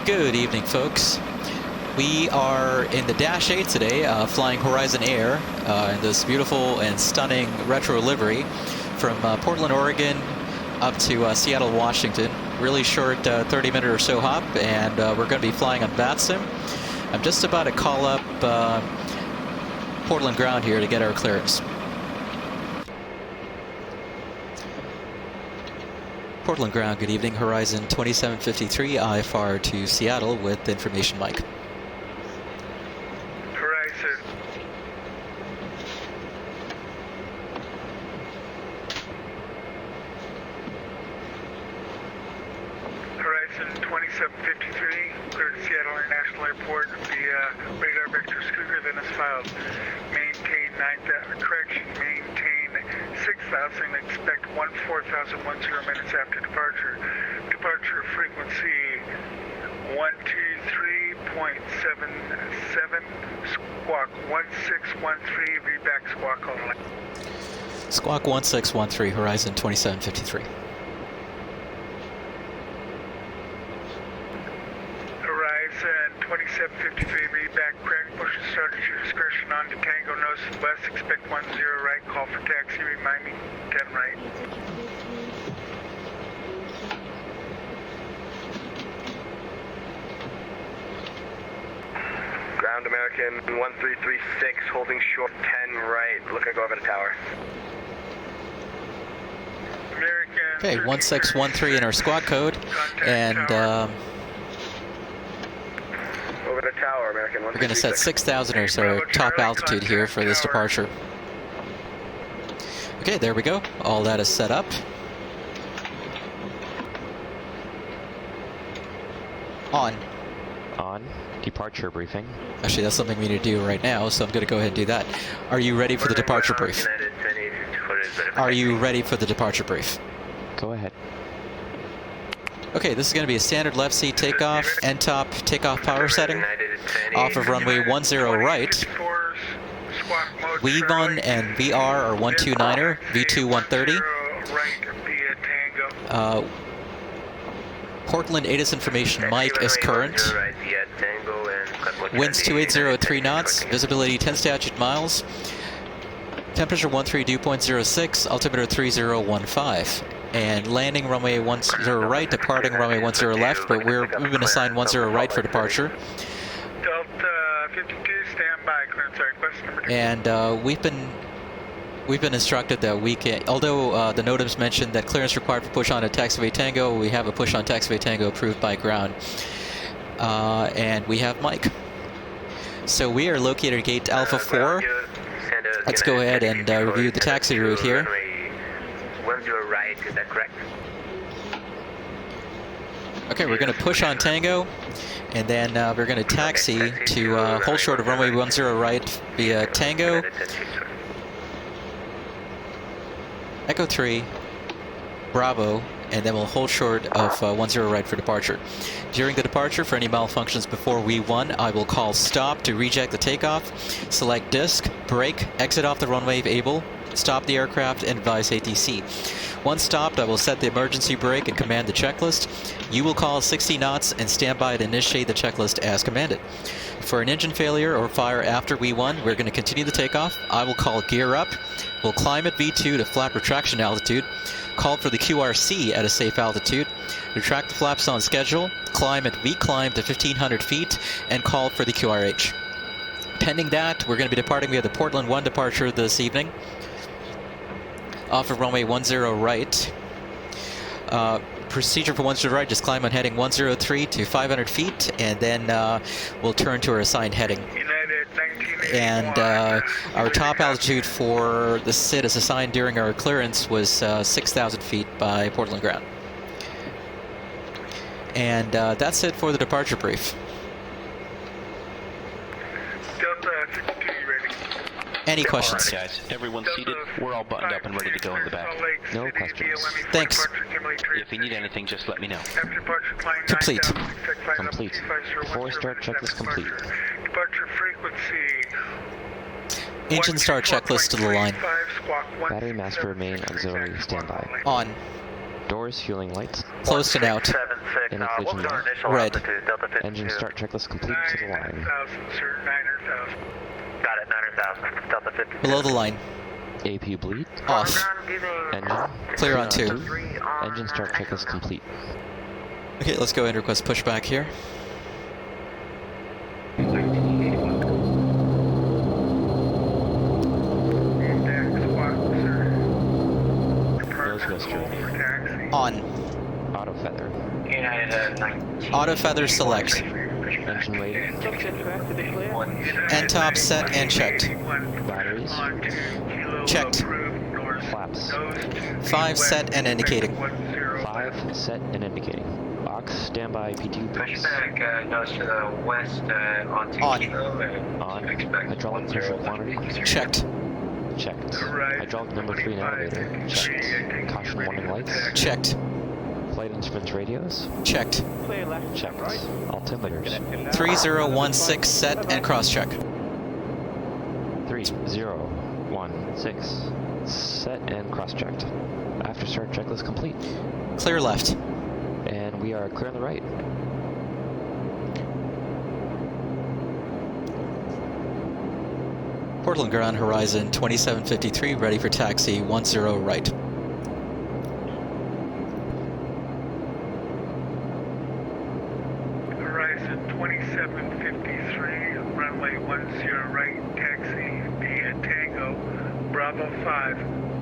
Good evening, folks. We are in the Dash 8 today, flying Horizon Air in this beautiful and stunning retro livery from Portland, Oregon up to Seattle, Washington. Really short 30-minute or so hop, and we're going to be flying on Vatsim. I'm just about to call up Portland ground here to get our clearance. Portland ground, good evening. Horizon 2753 IFR to Seattle with information mic. Horizon. Horizon 2753, cleared to Seattle International Airport via radar vector scooter, then as filed. Maintain 9,000, correction, maintain 6,000, expect 14,010 minutes after departure. Departure frequency 123.77, squawk 1613, reback squawk only. Squawk 1613, Horizon 2753. Horizon 2753, reback, crack, push and start at your discretion on to Tango, nose west, expect 10 right, call for taxi, remind me 10 right. Ground American 1336, holding short 10 right, looking to go over the tower. American Okay, 1613 in our squawk code, and over the tower, American 1336. we're going to set 6,000 or so top altitude here for this departure. Okay, there we go. All that is set up. On. Departure briefing. Actually, that's something we need to do right now, so I'm going to go ahead and do that. Are you ready for the departure brief? Are you ready for the departure brief? Go ahead. Okay, this is going to be a standard left seat takeoff, end-top takeoff power setting, off of runway 10 right. V1 and VR are 129er, V2 130. Portland ATIS information mic is current. Winds 2803 knots, visibility 10 statute miles. Temperature 13 dew point 06, altimeter 3015. And landing runway 10 right, departing runway 10 left, but we've been assigned 10 right for departure. Delta 52, stand by, clearance request number 2. And we've been instructed that we can, although the NOTAMs mentioned that clearance required for push on at taxiway Tango, we have a push on taxiway Tango approved by ground. And we have Mike. So we are located at gate Alpha 4. Let's go ahead and review the taxi route here. 10 right, is that correct? Okay, we're going to push on Tango, and then we're going to taxi to hold short of runway 10 right via Tango, Echo 3, Bravo, and then we'll hold short of 10 right for departure. During the departure, for any malfunctions before V1, I will call stop to reject the takeoff, select disc, brake, exit off the runway if able, stop the aircraft, and advise ATC. Once stopped, I will set the emergency brake and command the checklist. You will call 60 knots and stand by to initiate the checklist as commanded. For an engine failure or fire after V1, we're going to continue the takeoff. I will call gear up. We'll climb at V2 to flap retraction altitude. Call for the QRC at a safe altitude. Retract the flaps on schedule. Climb at V-climb to 1,500 feet and call for the QRH. Pending that, we're going to be departing via the Portland 1 departure this evening. Off of runway 10 right. Procedure for 10 right, just climb on heading 103 to 500 feet, and then we'll turn to our assigned heading. And our top altitude for the SID as assigned during our clearance was 6,000 feet by Portland ground. And that's it for the departure brief. Delta 52, you ready? Any questions? Guys, everyone's seated. We're all buttoned up and ready to go in the back. No questions. Thanks. If you need anything, just let me know. Complete. Complete. Before we start, checklist complete. Departure frequency. Engine start checklist to the line. Battery master remain auxiliary standby. On. Doors, fueling lights. Closed and out. 7 6, In what was inclusion our left. initial Red. altitude? Delta 52. Engine start checklist complete to the line. 9,000, sir, 9,000. Got it, 9,000. Delta 52. Below the line. AP bleed. Off. Engine. Clear on 2. Engine start checklist complete. Okay, let's go and request pushback here. Nose western. On. Auto feather. United 19. Auto feather select. Engine waiting. End-top set and checked. Batteries. Checked. Flaps. 5 set and indicating. 5 set and indicating. Ox standby P2 pumps. Pushback nose to the west onto On. Kilo and On. expect Hydraulic pressure quantity. Checked. Checked. Hydraulic number 3 in elevator. Checked. Caution warning lights. Checked. Flight instruments radios. Checked. Checked. Altimeters. 3016 set and cross-check. 3016. Set and cross-checked. After start checklist complete. Clear left. And we are clear on the right. Portland ground horizon 2753, ready for taxi 10 right. Horizon 2753, runway 10 right, taxi via Tango, Bravo 5,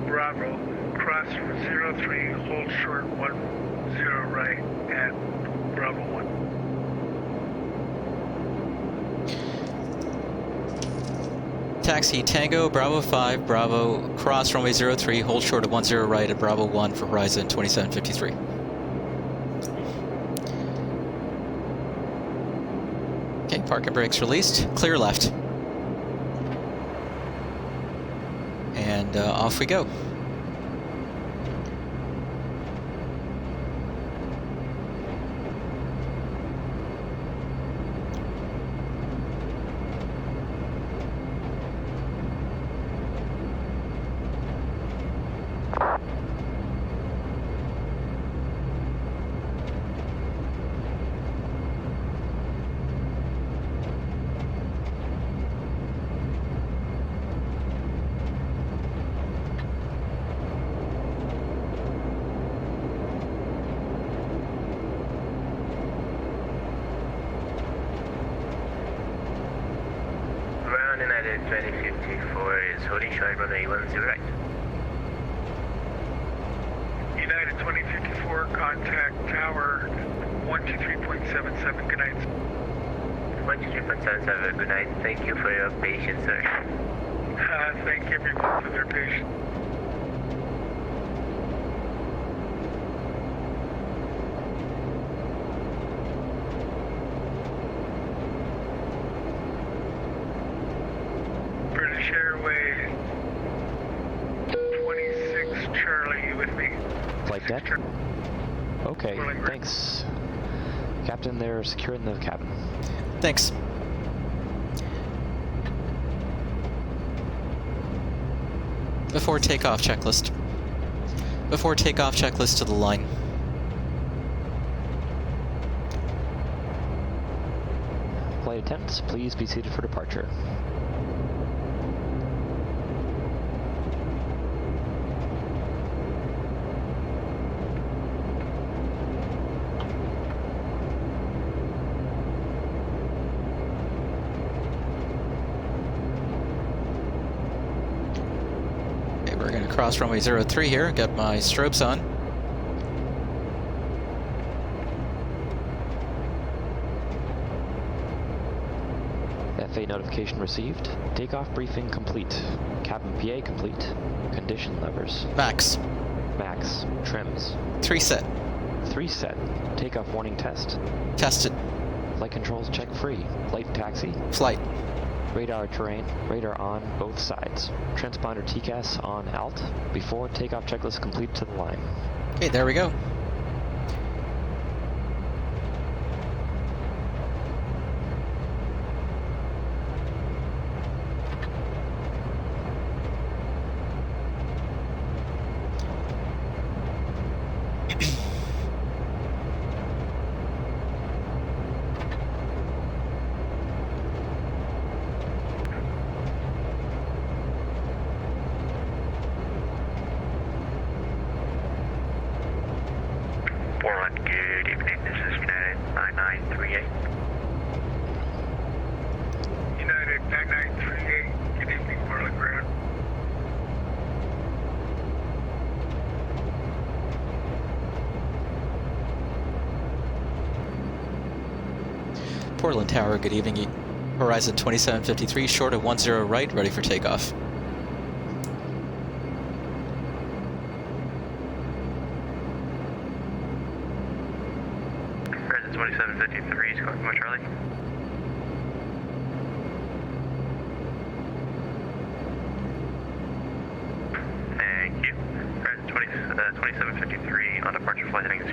Bravo, cross 03, hold short 10 right at Bravo 1. Taxi Tango, Bravo 5, Bravo, cross runway 03, hold short of 10 right at Bravo 1 for horizon 2753. Okay, parking brakes released, clear left. And off we go. United 2054 is holding short runway 10 right. United 2054, contact tower 123.77, good night. 123.77, good night. Thank you for your patience, sir. Thank everyone for their patience. British Airways 26 Charlie, you with me? Flight deck? Okay, thanks. Captain, they're securing the cabin. Thanks. Before takeoff checklist. Before takeoff checklist to the line. Flight attendants, please be seated for departure. Okay, we're going to cross runway 03 here. Got my strobes on. FA notification received. Takeoff briefing complete. Cabin PA complete. Condition levers. Max. Max. Trims. 3 set. 3 set. Takeoff warning test. Tested. Flight controls check free. Flight taxi. Flight. Radar terrain. Radar on both sides. Transponder TCAS on alt. Before takeoff checklist complete to the line. Okay, there we go. Good evening, this is United 9938. United 9938, good evening, Portland ground. Portland Tower, good evening. Horizon 2753, short of 10 right, ready for takeoff. Horizon 2753, Squawk from Charlie. Thank you. Horizon 2753 on departure flight heading 010.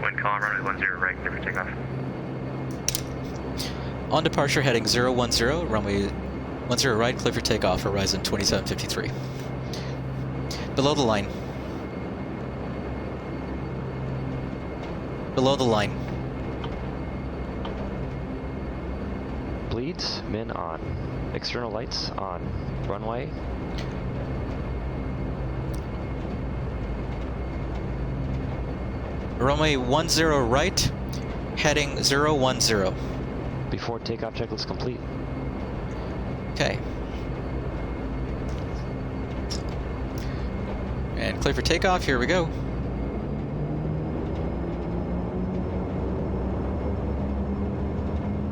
Wind calm, runway 10 right, clear for takeoff. On departure, heading 010, runway 10 right, clear for takeoff, Horizon 2753. Below the line. Below the line. Bleeds, min on. External lights on. Runway. Runway 10 right, heading 010. Before takeoff checklist complete. Okay. And clear for takeoff, here we go.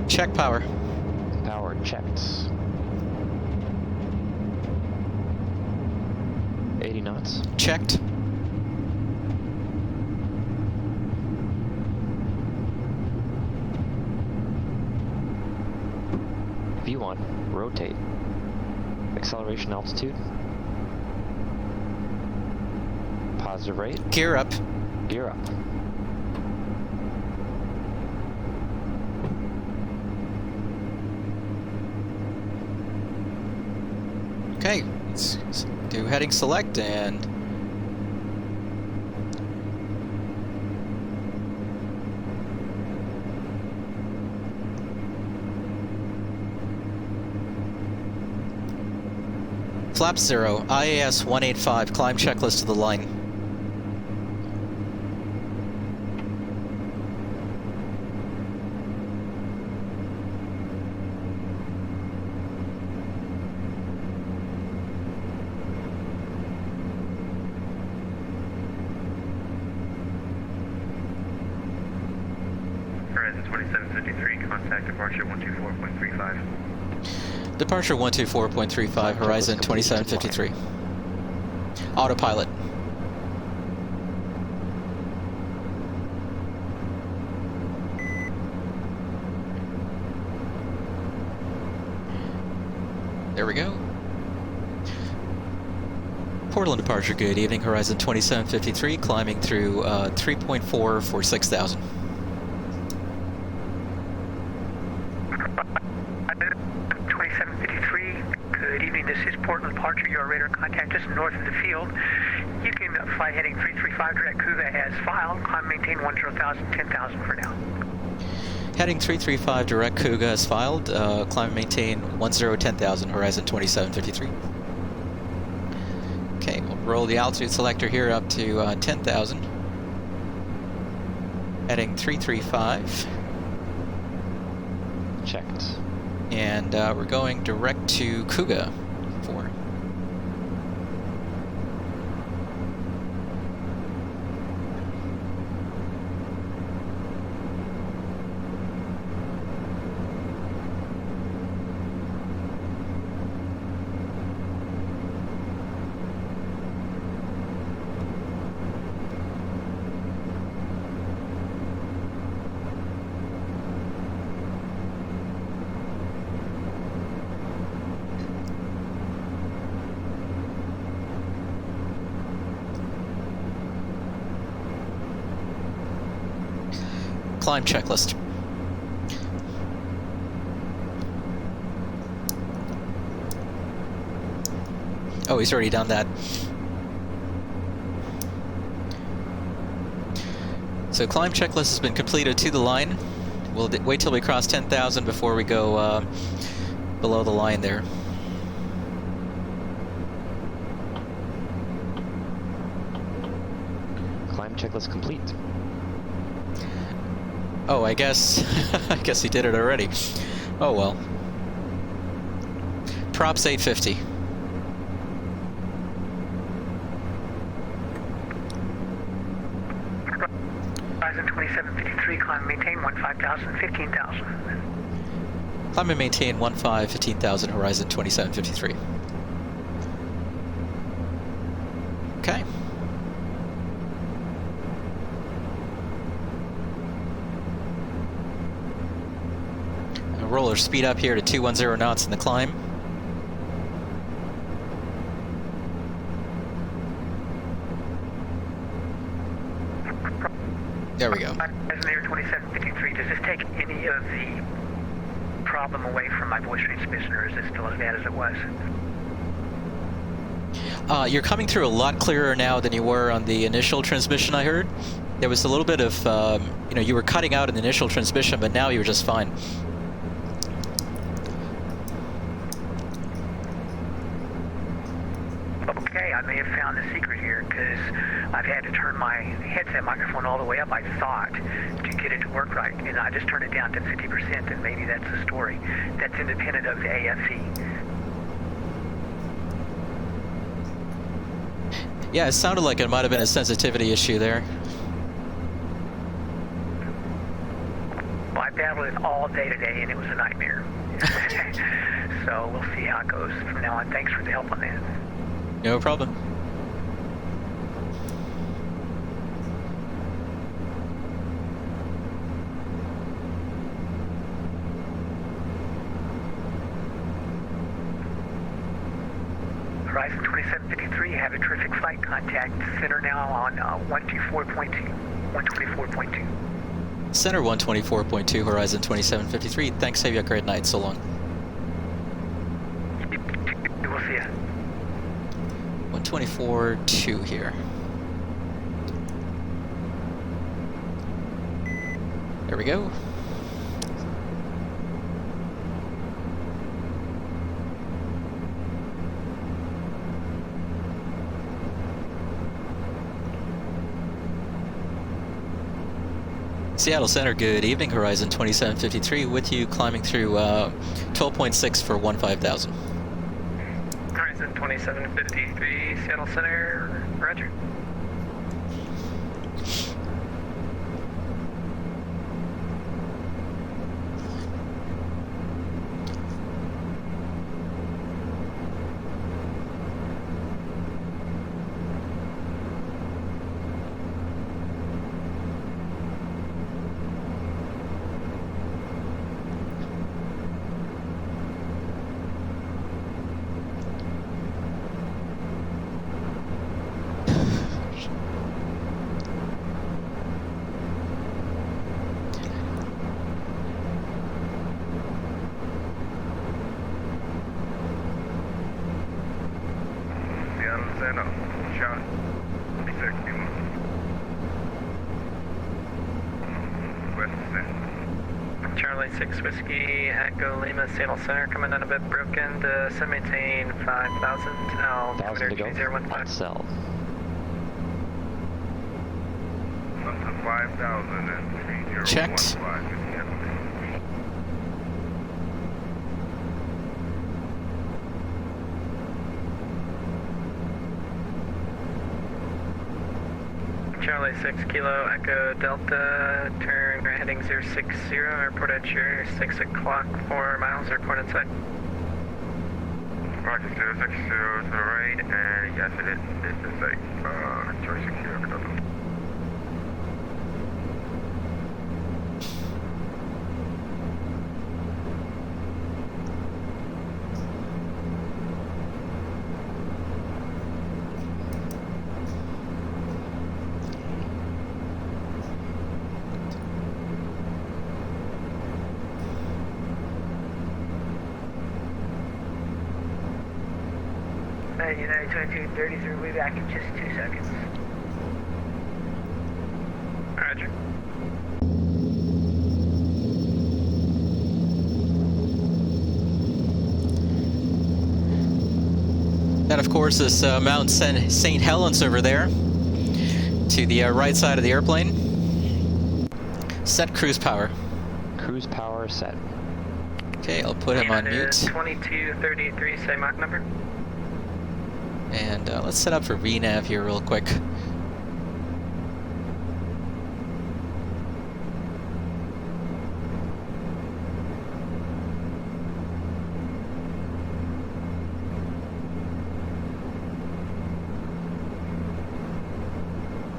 Check power. Power checked. 80 knots. Checked. V1, rotate. Acceleration altitude. Positive rate. Gear up. Gear up. Okay, let's do heading select and flap 0, IAS 185, climb checklist to the line. Horizon 2753, contact departure 124.35. Departure 124.35, Horizon 2753. Autopilot. There we go. Portland departure, good evening, Horizon 2753, climbing through 3.4 for 6,000. Good evening, this is Portland departure. Your radar contact just north of the field. You can fly heading 335 direct Cougar as filed. Climb maintain 10,000, 10,000 for now. Heading 335 direct Cougar as filed. Climb and maintain 10,000, Horizon 2753. Okay, we'll roll the altitude selector here up to 10,000. Heading 335. Checked. And we're going direct to Cougar 4. Climb checklist. Oh, he's already done that. So climb checklist has been completed to the line. We'll wait till we cross 10,000 before we go below the line there. Climb checklist complete. Oh, I guess I guess he did it already. Oh well. Props 850. Horizon 2753, climb, maintain 15,000, 15,000. Climb and maintain 15,000, Horizon 2753. Okay. Roller speed up here to 210 knots in the climb. There we go. As Mayor 2753, does this take any of the problem away from my voice transmission, or is it still as bad as it was? You're coming through a lot clearer now than you were on the initial transmission, I heard. There was a little bit of, you know, you were cutting out in the initial transmission, but now you're just fine. Okay, I may have found the secret here, because I've had to turn my headset microphone all the way up, I thought, to get it to work right. And I just turned it down to 50%, and maybe that's the story. That's independent of the AFE. Yeah, it sounded like it might have been a sensitivity issue there. Well, I battled it all day today, and it was a nightmare. So we'll see how it goes from now on. Thanks for the help on that. No problem. Horizon 2753, have a terrific flight. Contact center now on 124.2. 124.2. Center 124.2, Horizon 2753. Thanks, have you a great night. So long. We'll see ya. 124.2 here. There we go. Seattle Center, good evening. Horizon 2753 with you, climbing through 12.6 for 15,000. Horizon 2753, Seattle Center, roger. Charlie 6 Whiskey, Echo Lima, Seattle Center, coming in a bit broken to maintain 5,000. 1,000 to go. 015. Cell. Less than 5,000 and 3015. Checked. Charlie 6 Kilo Echo Delta, turn heading 060, airport at your 6 o'clock, 4 miles, airport inside. Roger, 060 to the right, and yes, it is. It's like, Charlie 6 Kilo Echo Delta. United 2233, we'll be back in just 2 seconds. Roger. And of course, this Mount St. Helens over there, to the right side of the airplane. Set cruise power. Cruise power set. Okay, I'll put him on mute. 2233, same Mach number. And let's set up for VNav here real quick.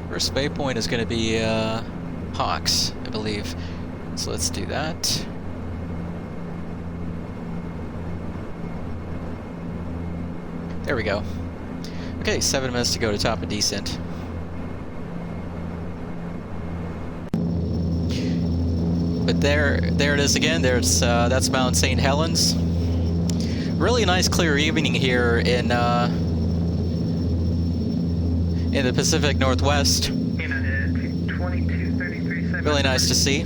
First waypoint is going to be Hawks, I believe. So let's do that. There we go. Okay, 7 minutes to go to top of descent. But there it is again. That's Mount St. Helens. Really nice clear evening here in the Pacific Northwest. Really nice to see.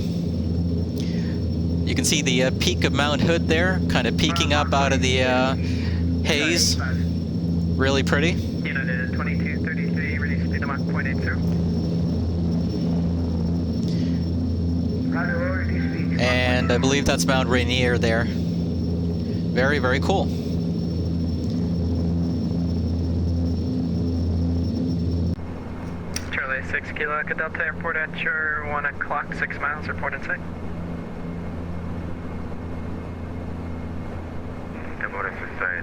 You can see the peak of Mount Hood there, kind of peeking up out of the haze. Really pretty. Unit 2233, release speed of Mach 0.80. And I believe that's Mount Rainier there. Very, very cool. Charlie 6 Kilo Echo Delta Airport at your 1 o'clock, 6 miles, report in sight. Report in sight,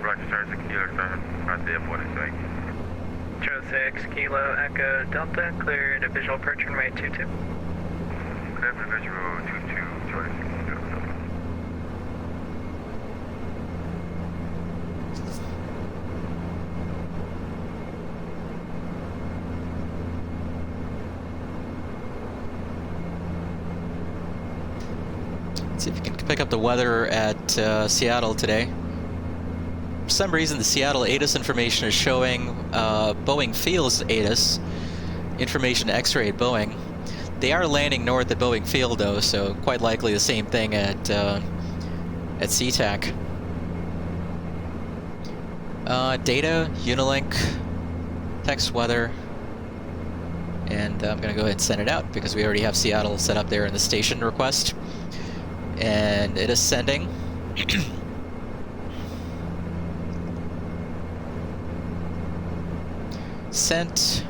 Roger, Charlie 6 Kilo, at the airport in sight. Charlie 6 Kilo Echo Delta, cleared a visual approach runway 22. Clear for visual 22, Charlie 6 Kilo. Let's see if you can pick up the weather at Seattle today. For some reason, the Seattle ATIS information is showing Boeing Field's ATIS information X-ray at Boeing. They are landing north at Boeing Field, though, so quite likely the same thing at SeaTac. Data, Unilink, text weather, and I'm going to go ahead and send it out because we already have Seattle set up there in the station request. And it is sending. Sent.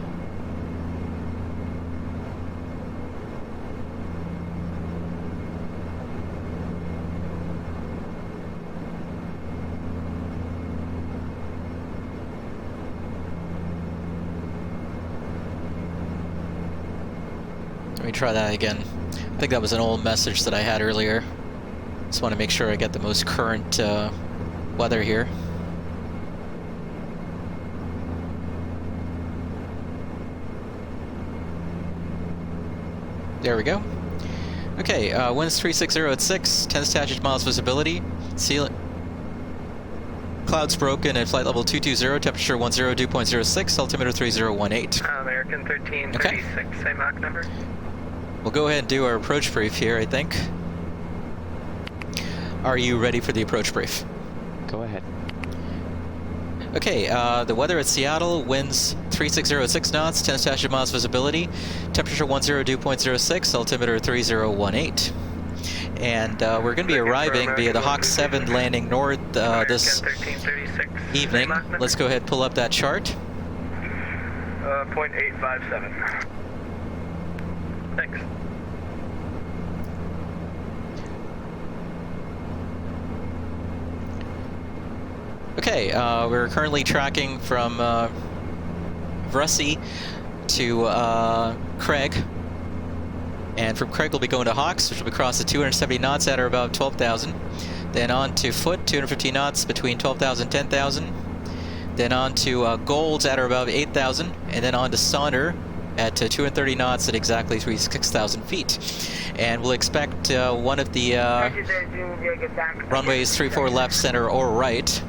Let me try that again. I think that was an old message that I had earlier. Just want to make sure I get the most current weather here. There we go. Okay, winds 360 at 6, 10 statute miles visibility. Ceiling. Clouds broken at flight level 220, temperature 10, dew point 06, altimeter 3018. American 1336, same Mach number. We'll go ahead and do our approach brief here, I think. Are you ready for the approach brief? Go ahead. Okay, the weather at Seattle, winds 360 at 6 knots, 10 statute miles visibility, temperature 10, dew point 06, altimeter 3018. And we're going to be arriving via the Hawk 7 landing north this evening. Let's go ahead and pull up that chart. 0.857. Thanks. Okay, we're currently tracking from Vressy to Craig. And from Craig we'll be going to Hawks, which will be across the 270 knots at or about 12,000. Then on to Foot, 250 knots between 12,000 and 10,000. Then on to Golds at or about 8,000. And then on to Sonder at 230 knots at exactly 6,000 feet. And we'll expect one of the runways 34 left, center, or right.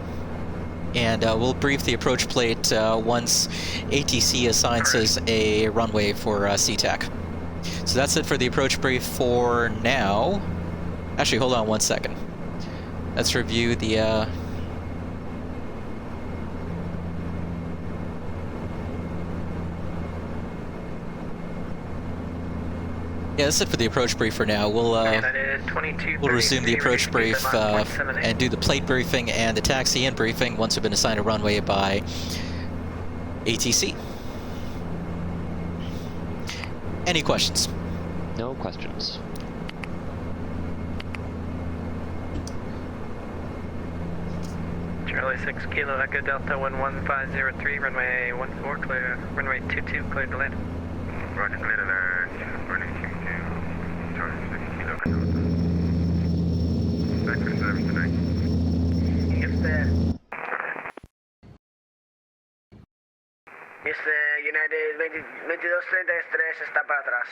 And we'll brief the approach plate once ATC assigns us a runway for SeaTac. So that's it for the approach brief for now. Actually, hold on one second. Let's review the... Yeah, that's it for the approach brief for now. We'll resume the approach brief and do the plate briefing and the taxi-in briefing once we've been assigned a runway by ATC. Any questions? No questions. Charlie 6 Kilo Echo Delta 11503, runway 14 clear, runway 22 cleared to land. Roger, clear to land. Running Q2, Charlie 6 Kilo Echo Delta. Back to service tonight. United 2233 está para atrás.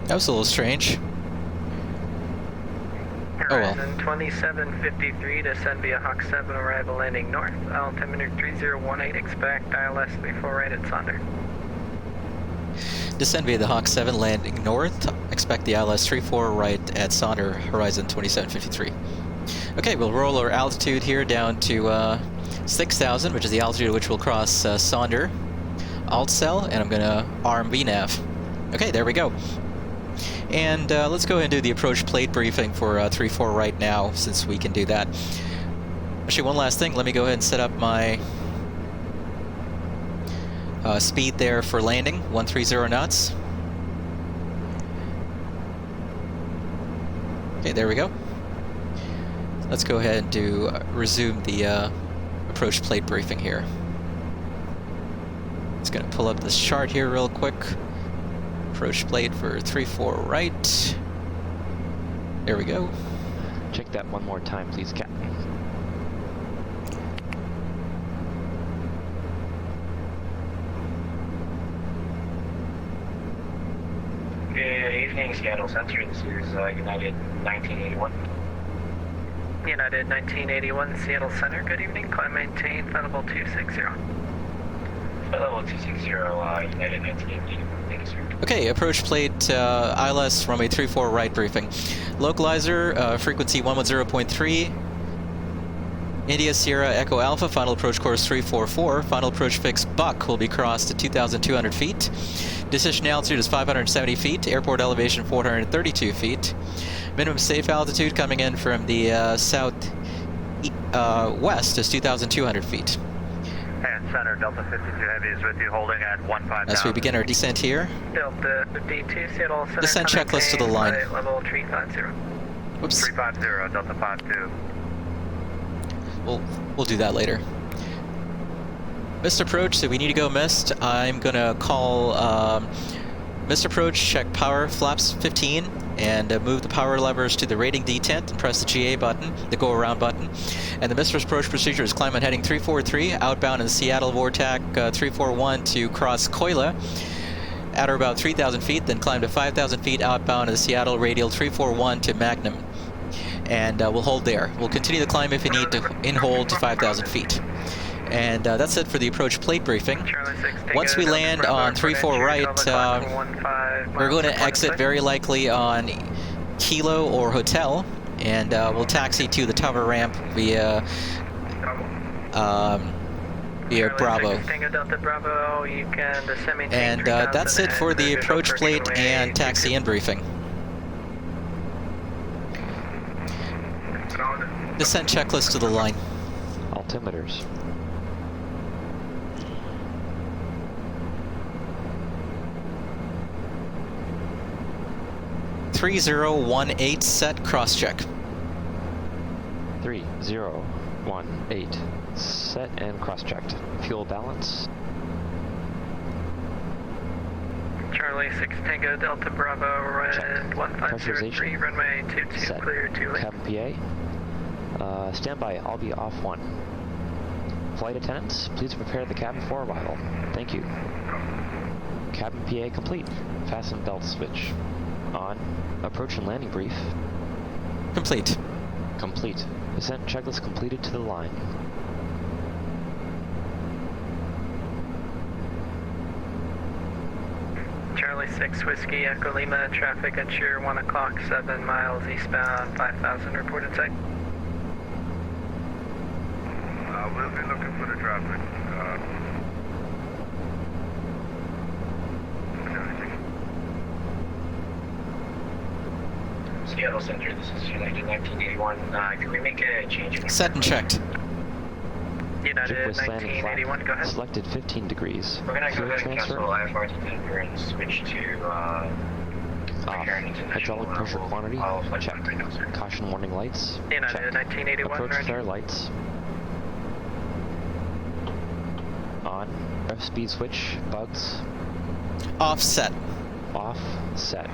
That was a little strange. Oh well. Horizon 2753, descend via Hawk 7, arrival landing north. Altimeter 3018, expect ILS 34 right at Sonder. Descend via the Hawk 7, landing north. Expect the ILS 34 right at Sonder, horizon 2753. Okay, we'll roll our altitude here down to 6,000, which is the altitude at which we'll cross Sonder, alt cell, and I'm going to RMB nav. Okay, there we go. And let's go ahead and do the approach plate briefing for 3-4 right now, since we can do that. Actually, one last thing. Let me go ahead and set up my speed there for landing, 130 knots. Okay, there we go. Let's go ahead and resume the approach plate briefing here. Just going to pull up this chart here real quick. Approach plate for 3-4 right. There we go. Check that one more time, please, Captain. Good evening, Seattle Center. This is United 1981. United 1981, Seattle Center, good evening. Climb maintain, flight level 260. Level 260, United 1980. Thank you, sir. Okay, approach plate ILS runway 34 right briefing. Localizer, frequency 110.3. India Sierra Echo Alpha, final approach course 344. Final approach fix Buck will be crossed at 2,200 feet. Decision altitude is 570 feet. Airport elevation 432 feet. Minimum safe altitude coming in from the west is 2,200 feet. And Center, Delta 52 Heavy is with you, holding at 15,000. As we begin our descent here, Delta 52, Seattle Center. descent checklist to the line. Level 350. Whoops. 350, Delta 52. We'll do that later. Missed approach, so we need to go missed. I'm gonna call missed approach, check power flaps 15, and move the power levers to the rating detent and press the GA button, the go around button. And the missed approach procedure is climb on heading 343, outbound in Seattle Vortac 341 to cross Koila at or about 3,000 feet, then climb to 5,000 feet outbound in Seattle Radial 341 to Magnum. And we'll hold there. We'll continue the climb if we need to in-hold to 5,000 feet. And that's it for the approach plate briefing. Once we land on 3-4 right, we're going to exit very likely on Kilo or Hotel, and we'll taxi to the tower ramp via Bravo. And that's it for the approach plate and taxi-in briefing. Descent checklist to the line. Altimeters. .3018 set cross-check. 3018 set and cross-checked. Fuel balance. Charlie 6 Tango Delta Bravo, red 1503, runway 22 set. clear to land. Cabin PA. Standby, I'll be off 1. Flight attendants, please prepare the cabin for arrival. Thank you. Cabin PA complete. Fasten belt switch. On. Approach and landing brief. Complete. Complete. Descent checklist completed to the line. Charlie 6 Whiskey Echo Lima, traffic at Shear 1 o'clock, 7 miles eastbound, 5,000 reported sight. We'll be looking for the traffic. Seattle Center, this is United 1981. Can we make a change? Set and checked. Ship United was landing 1981, go flat. ahead. Selected 15 degrees. We're gonna go Fuel ahead and cancel transfer IFR to Denver and switch to off. Karen International. Hydraulic pressure quantity, I'll flight check. right now, sir. Caution warning lights, United check. 1981, Approach roger. flare lights. On. Ref speed switch, bugs. Offset. Off, set.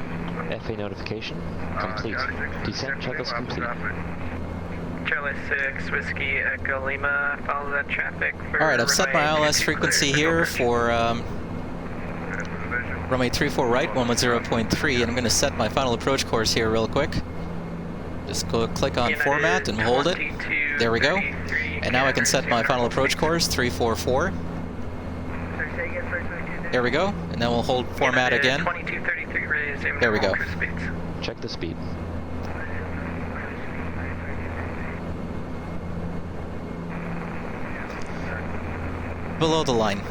FA notification, complete. Descent checklist complete. Charlie 6, Whiskey, Echo Lima, follow that traffic for Alright, I've set my runway ILS 22 frequency clear here for for runway 34 right, 110.3, and I'm going to set my final approach course here real quick. Just go click on United format and hold it. 22, There we go. 33, And now I can set my final approach course, 344. There we go. And then we'll hold format United again. 2233, resume There we go. cruise speeds. Check the speed. Below the line.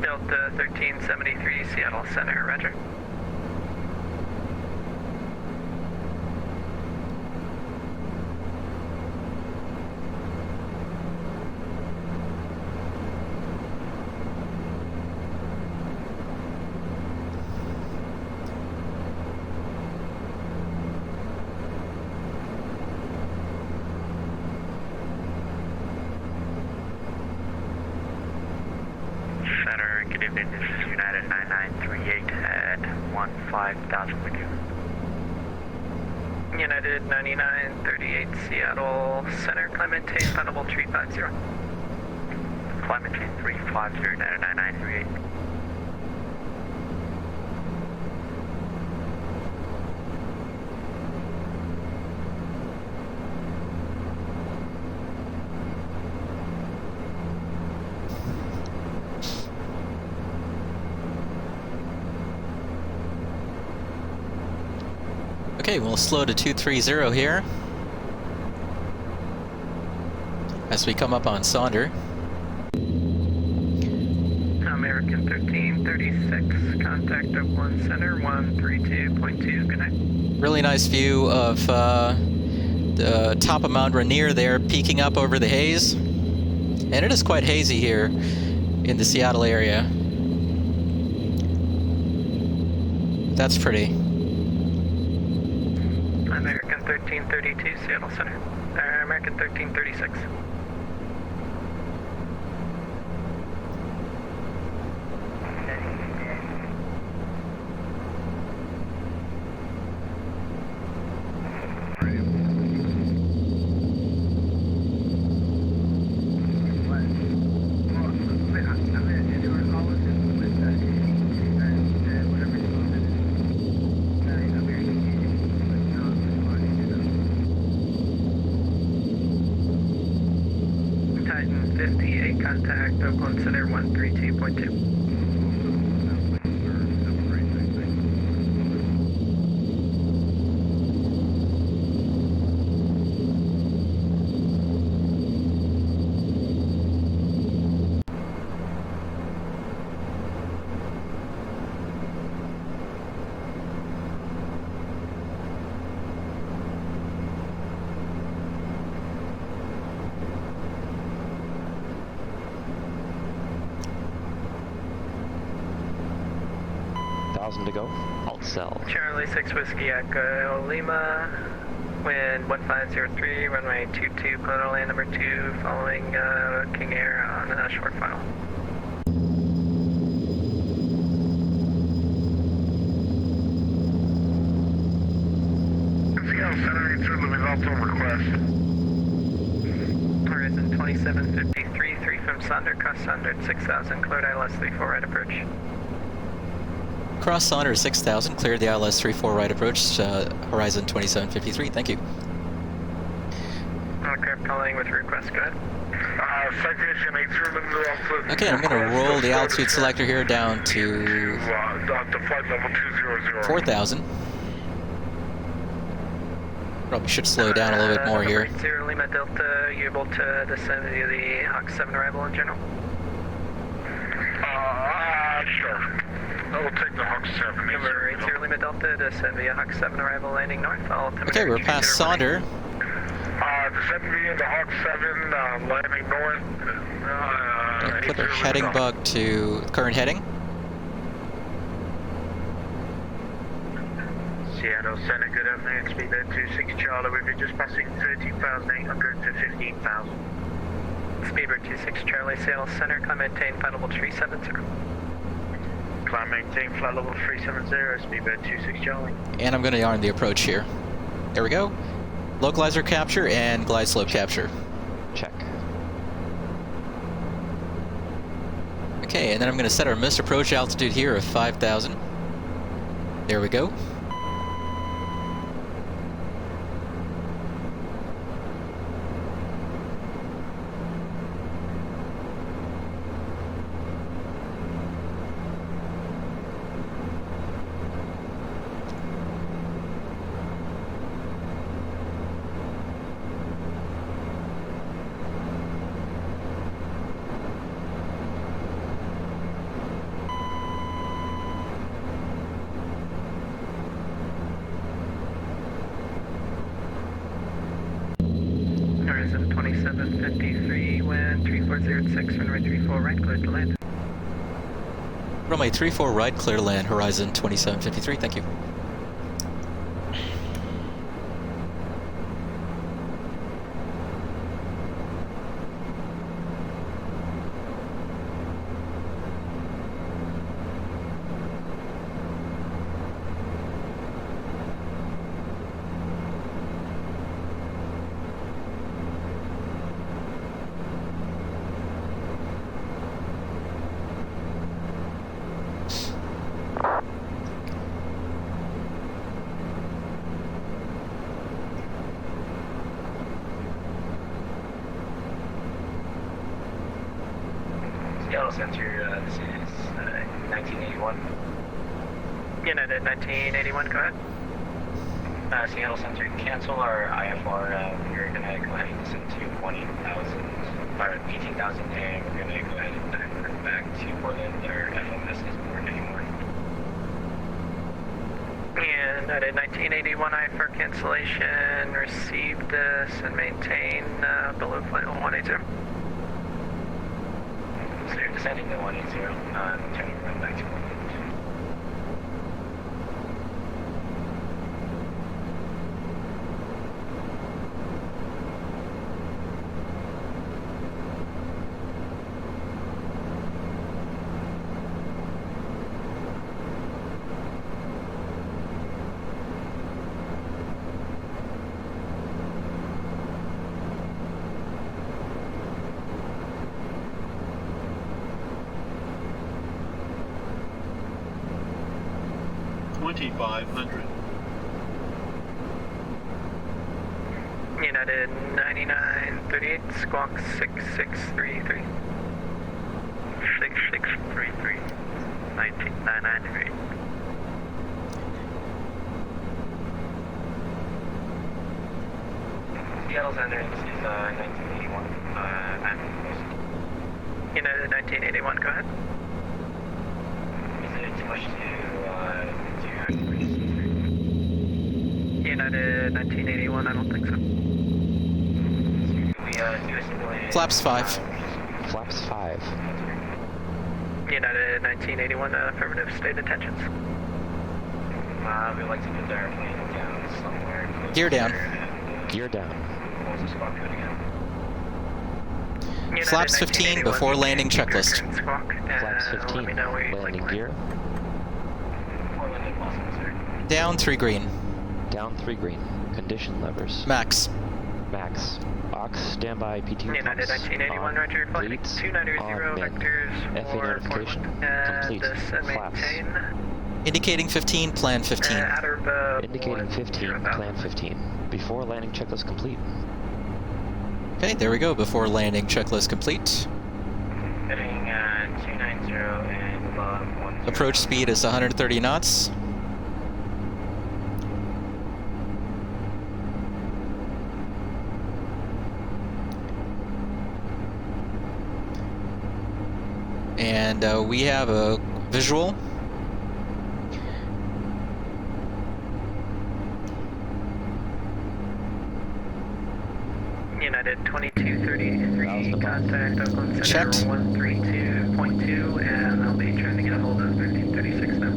Delta 1373, Seattle Center, roger. Center, good evening. This is United 9938 at 15,000 with you. United 9938, Seattle Center, Clementine, Thunderbolt 350. Clementine 350, United 9938. Okay, we'll slow to 230 here. As we come up on Sonder. American 1336, contact of 1 Center, 132.2, good night. Really nice view of the top of Mount Rainier there, peeking up over the haze. And it is quite hazy here in the Seattle area. That's pretty. American 1332, Seattle Center. American 1336. Titan 58, contact Oakland Center 132.2. To go. Alt cell. Charlie 6 Whiskey Echo Lima, wind 1503, runway 22, Colonial land number 2, following King Air on a short file. Seattle Center, answer living also request. Horizon 2753, 3 from Sonder, cross Sonder at 6000, cleared ILS 34 right approach. Cross Sonder 6000, cleared the ILS 34 right approach, Horizon 2753, thank you. Aircraft calling with request, go ahead. Citation 80, living also. Okay, I'm going to roll the altitude selector here down to to flight level 200. 4,000. Probably should slow down a little bit more here. 0 Lima Delta, are you able to descend via the Hawk 7 arrival in general? Sure. We'll take the Hawk 7. Number 80 Lima Delta, descend via Hawk 7, arrival landing north. Okay, we're past Sonder. Descend via the Hawk 7, landing north. And put our heading bug to current heading. Seattle Center, good afternoon. Speedbird 26 Charlie, we've been just passing 13,800 to 15,000. Speedbird 26 Charlie, Seattle Center, climb maintain, flight level 370. Climb maintain, flight level 370, Speedbird 26 Charlie. And I'm going to yarn the approach here. There we go. Localizer capture and glide slope capture. Check. Okay, and then I'm going to set our missed approach altitude here of 5,000. There we go. Horizon 2753, wind 3406, runway 34 right, clear to land. Runway 34 right, clear to land, horizon 2753, thank you. Seattle Center, this is 1981. United 1981, go ahead. Seattle Center, cancel our IFR. We're going to go ahead and descend to 18,000, and we're going to go ahead and divert back to Portland. Our FMS isn't working anymore. United 1981, IFR cancellation, receive this and maintain below flight level 180. So you're descending to 180, turning around back to Portland. United 9938, squawk 6633. 6633, 993. Seattle Center, this is 1981. United 1981, go ahead. Is it too much to United 1981, I don't think so. we do a simulated... Flaps 5. Flaps 5. United 1981, affirmative, state intentions. We'd like to put the airplane down somewhere. Gear down. Gear down. What was the squawk code again? United Flaps 15 before landing checklist. Squawk, Flaps 15. let me know where you'd like Landing to gear. Portland and Boston, sir. Down 3 green. Down 3 green. Condition levers. Max. Max. Aux standby PT United pumps 1981, on. Roger, flight Bleeds 290 on min. vectors FA for notification. Portland. Complete. Descend, Flaps. maintain. Indicating 15, plan 15. Outer bow, Indicating 15, plan 15. Before landing checklist complete. Okay, there we go, before landing checklist complete. Heading 290 and above 10. Approach speed is 130 knots. And we have a visual 333, contact Oakland Center Checked. 132.2, and I'll be trying to get a hold of 1336 now.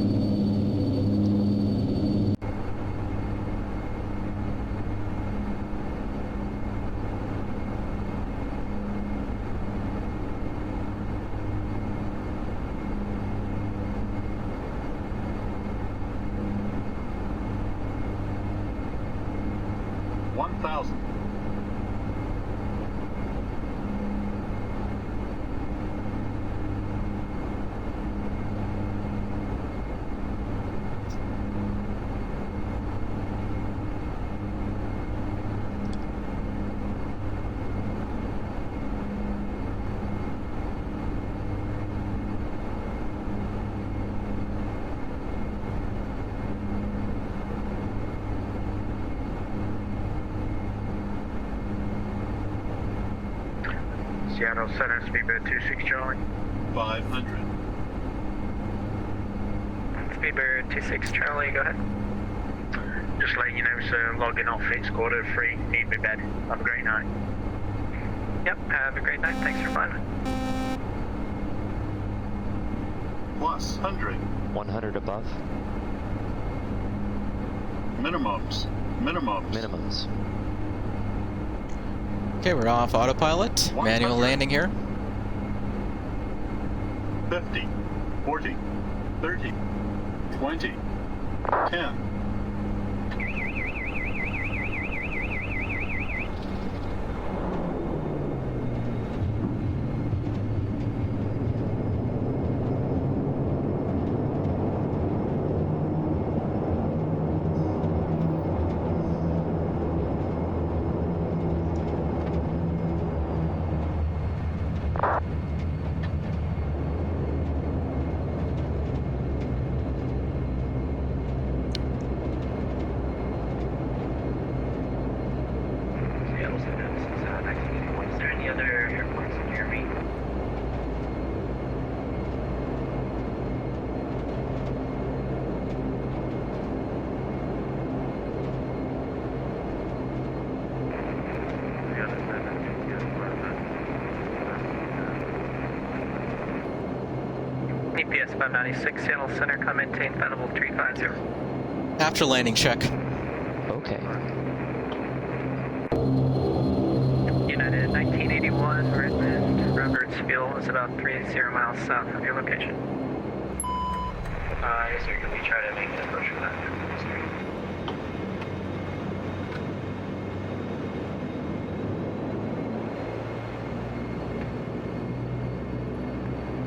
Seattle Center, speedbird 26 Charlie. 500. Speedbird 26 Charlie, go ahead. Just letting you know, sir, logging off, it's quarter 3, need me bed. Have a great night. Yep, have a great night. Thanks for flying. Plus 100. 100 above. Minimums. Minimums. Okay, we're off autopilot. Manual 100. landing here. 50. 40. 30. 20. 10. Seattle Center, this is 1981. Is there any other airports near me? EPS 596, Seattle Center, come maintain flight level 350. After landing check. Okay. United 1981, Redmond, Roberts Fuel is about 30 miles south of your location. Yes, sir. Can we try to make an approach for that? Yes, sir.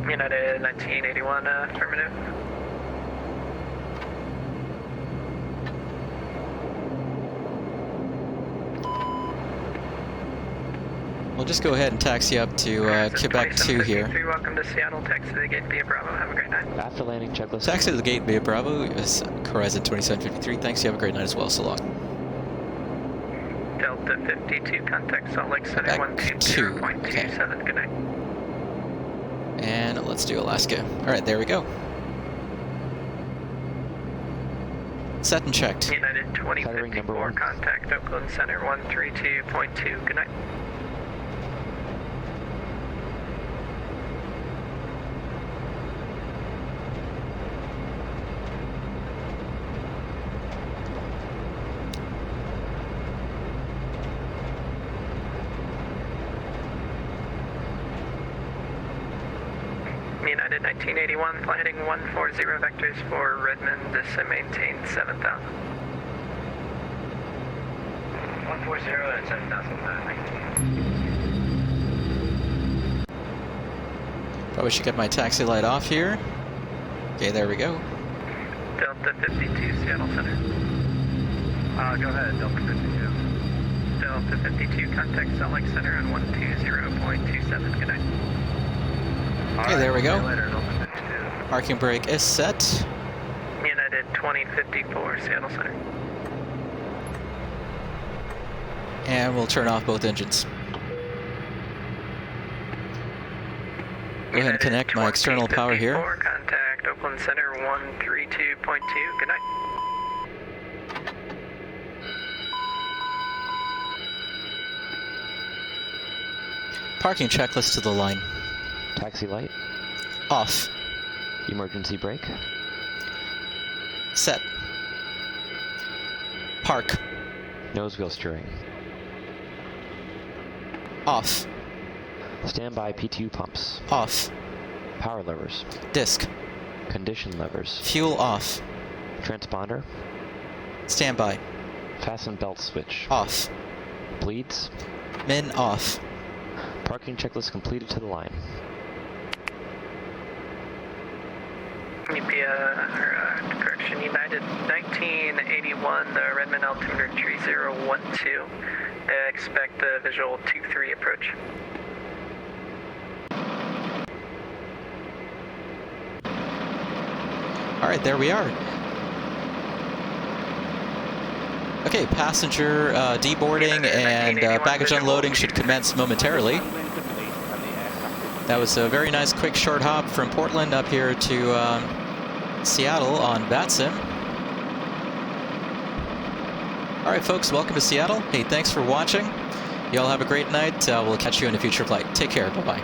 United 1981, affirmative. We'll just go ahead and taxi up to Quebec 2 here. Welcome to Seattle, taxi to the gate via Bravo. Have a great night. After landing checklist. Taxi to the gate via Bravo is Horizon 2753. Thanks, you have a great night as well. So long. Delta 52, contact Salt Lake Center Quebec 120.27. Good night. And let's do Alaska. Alright, there we go. Set and checked. United Firing number 2054, one. contact Oakland Center 132.2. Good night. United 1981, flight heading 140 vectors for Redmond, descend maintain 7,000. 140 at 7,000. Probably should get my taxi light off here. Okay, there we go. Delta 52, Seattle Center. Go ahead, Delta 52. Delta 52, contact Salt Lake Center on 120.27. Good night. Okay, there we go. Later, Delta 52. Parking brake is set. United 2054, Seattle Center. And we'll turn off both engines. Go ahead and connect my external power here. 2054, contact Oakland Center 132.2. Good night. Parking checklist to the line. Taxi light. Off. Emergency brake. Set. Park. Nose wheel steering. Off. Standby P2 pumps. Off. Power levers. Disc. Condition levers. Fuel off. Transponder. Standby. Fasten belt switch. Off. Bleeds. Min off. Parking checklist completed to the line. Correction, United 1981, Redmond altimeter 3012. Expect visual 23 approach. All right, there we are. Okay, passenger deboarding and baggage unloading should commence momentarily. That was a very nice quick short hop from Portland up here to Seattle on Vatsim. All right, folks, welcome to Seattle. Hey, thanks for watching. You all have a great night. We'll catch you in a future flight. Take care. Bye-bye.